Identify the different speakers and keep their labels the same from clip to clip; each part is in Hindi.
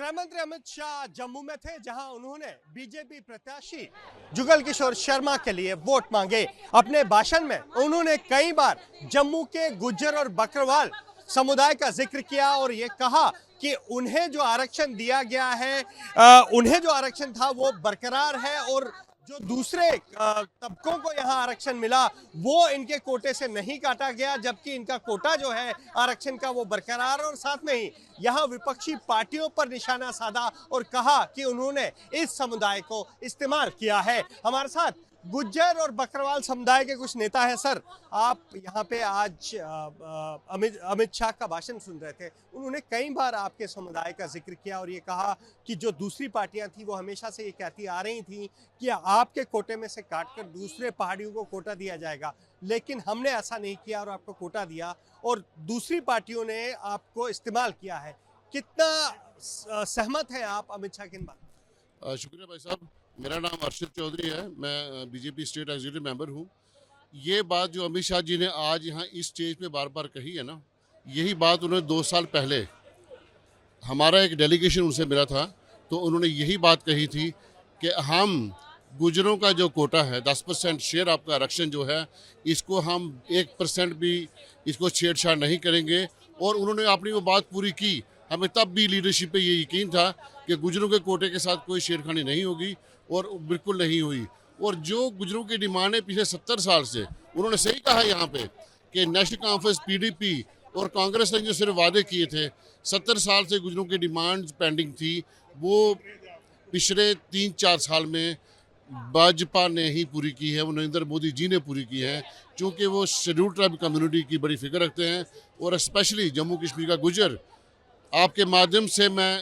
Speaker 1: गृह मंत्री अमित शाह जम्मू में थे, जहां उन्होंने बीजेपी प्रत्याशी जुगल किशोर शर्मा के लिए वोट मांगे। अपने भाषण में उन्होंने कई बार जम्मू के गुज्जर और बकरवाल समुदाय का जिक्र किया और ये कहा कि उन्हें जो आरक्षण दिया गया है, उन्हें जो आरक्षण था वो बरकरार है और जो दूसरे तबकों को यहाँ आरक्षण मिला वो इनके कोटे से नहीं काटा गया, जबकि इनका कोटा जो है आरक्षण का वो बरकरार। और साथ में ही यहाँ विपक्षी पार्टियों पर निशाना साधा और कहा कि उन्होंने इस समुदाय को इस्तेमाल किया है। हमारे साथ गुज्जर और बकरवाल समुदाय के कुछ नेता हैं। सर, आप यहाँ पे आज अमित शाह का भाषण सुन रहे थे। उन्होंने कई बार आपके समुदाय का जिक्र किया और ये कहा कि जो दूसरी पार्टियां थी वो हमेशा से ये कहती आ रही थी कि आपके कोटे में से काटकर दूसरे पहाड़ियों को कोटा दिया जाएगा, लेकिन हमने ऐसा नहीं किया और आपको कोटा दिया और दूसरी पार्टियों ने आपको इस्तेमाल किया है। कितना सहमत हैं आप अमित शाह की इन बात?
Speaker 2: शुक्रिया भाई साहब। मेरा नाम अर्शद चौधरी है, मैं बीजेपी स्टेट एग्जीक्यूटिव मेंबर हूँ। ये बात जो अमित शाह जी ने आज यहाँ इस स्टेज पे बार बार कही है ना, यही बात उन्होंने 2 साल पहले हमारा एक डेलीगेशन उनसे मिला था, तो उन्होंने यही बात कही थी कि हम गुजरों का जो कोटा है 10% शेयर आपका आरक्षण जो है, इसको हम 1% भी इसको छेड़छाड़ नहीं करेंगे। और उन्होंने अपनी वो बात पूरी की। हमें तब भी लीडरशिप पे ये यकीन था कि गुजरों के कोटे के साथ कोई छेड़खानी नहीं होगी और बिल्कुल नहीं हुई। और जो गुजरों की डिमांड है पिछले 70 साल से, उन्होंने सही कहा यहाँ पे कि नेशनल कॉन्फ्रेंस पीडीपी और कांग्रेस ने जो सिर्फ वादे किए थे, 70 साल से गुजरों की डिमांड पेंडिंग थी, वो पिछले 3-4 साल में भाजपा ने ही पूरी की है, वो नरेंद्र मोदी जी ने पूरी की है। क्योंकि वो शेड्यूल ट्राइब कम्युनिटी की बड़ी फिक्र रखते हैं और स्पेशली जम्मू कश्मीर का गुजर। आपके माध्यम से मैं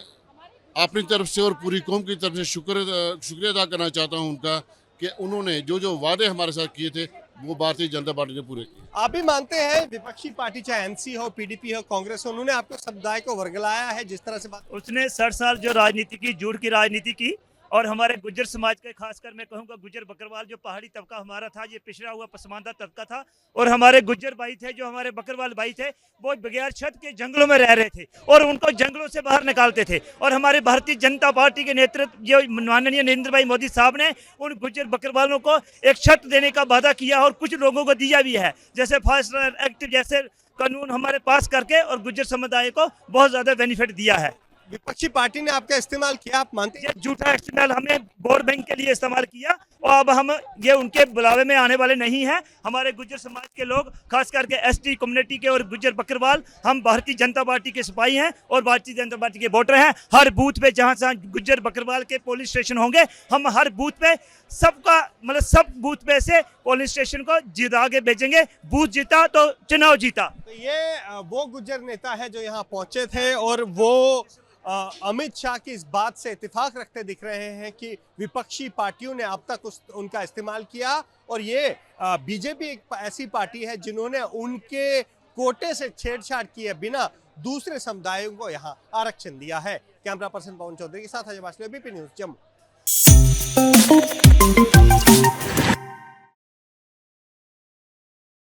Speaker 2: अपनी तरफ से और पूरी कौम की तरफ से शुक्रिया अदा करना चाहता हूं उनका कि उन्होंने जो जो वादे हमारे साथ किए थे वो भारतीय जनता पार्टी ने पूरे किए।
Speaker 1: आप भी मानते हैं विपक्षी पार्टी चाहे एनसी हो, पीडीपी हो, कांग्रेस हो, उन्होंने आपको समुदाय को वर्गलाया है जिस तरह से बात?
Speaker 3: उसने 60 साल जो राजनीति की, झूठ की राजनीति की और हमारे गुज्जर समाज के, खासकर मैं कहूँगा गुज्जर बकरवाल जो पहाड़ी तबका हमारा था, ये पिछड़ा हुआ पसमानदा तबका था और हमारे गुज्जर भाई थे, जो हमारे बकरवाल भाई थे, वो बगैर छत के जंगलों में रह रहे थे और उनको जंगलों से बाहर निकालते थे। और हमारे भारतीय जनता पार्टी के नेतृत्व जो माननीय नरेंद्र भाई मोदी साहब ने उन गुज्जर बकरवालों को एक छत देने का वादा किया और कुछ लोगों को दिया भी है, जैसे फास्ट एक्ट जैसे कानून हमारे पास करके और गुज्जर समुदाय को बहुत ज्यादा बेनिफिट दिया है।
Speaker 1: विपक्षी पार्टी ने आपका इस्तेमाल किया, आप मानते हैं?
Speaker 3: झूठा इस्तेमाल हमने वोट बैंक के लिए इस्तेमाल किया और अब हम ये उनके बुलावे में आने वाले नहीं हैं। हमारे गुज्जर समाज के लोग, खास करके एसटी कम्युनिटी के और गुज्जर बकरवाल, हम भारतीय जनता पार्टी के सिपाही हैं और भारतीय जनता पार्टी के वोटर हैं। हर बूथ पे जहां गुज्जर बकरवाल के पुलिस स्टेशन होंगे, हम हर बूथ पे सबका मतलब सब बूथ पे से पुलिस स्टेशन को जिता के भेजेंगे। बूथ जीता तो चुनाव जीता।
Speaker 1: तो ये वो गुज्जर नेता है जो यहाँ पहुंचे थे और वो अमित शाह की इस बात से इत्तेफाक रखते दिख रहे हैं कि विपक्षी पार्टियों ने अब तक उनका इस्तेमाल किया और ये बीजेपी एक ऐसी पार्टी है जिन्होंने उनके कोटे से छेड़छाड़ किए बिना दूसरे समुदायों को यहाँ आरक्षण दिया है। कैमरा पर्सन पवन चौधरी के साथ अजय वासले, एबीपी न्यूज़ जम्मू।